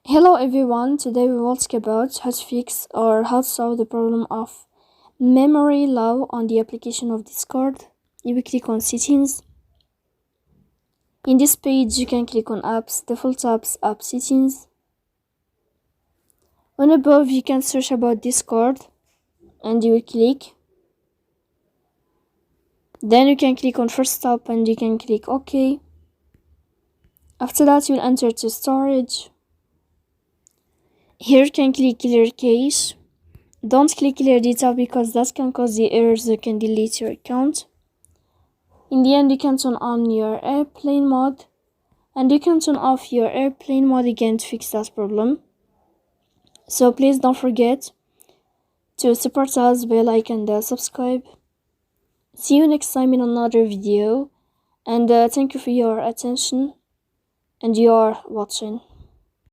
Hello everyone, today we will talk about how to fix or how to solve the problem of memory low on the application of Discord. You will click on settings. In this page you can click on apps, default apps, app settings. On above you can search about Discord and you will click. Then you can click on first stop and you can click OK. After that you'll enter to storage. Here you can click clear cache. Don't click clear data because that can cause the errors that can delete your account. In the end, you can turn on your airplane mode and you can turn off your airplane mode again to fix that problem. So please don't forget to support us by like and subscribe. See you next time in another video, and thank you for your attention and your watching.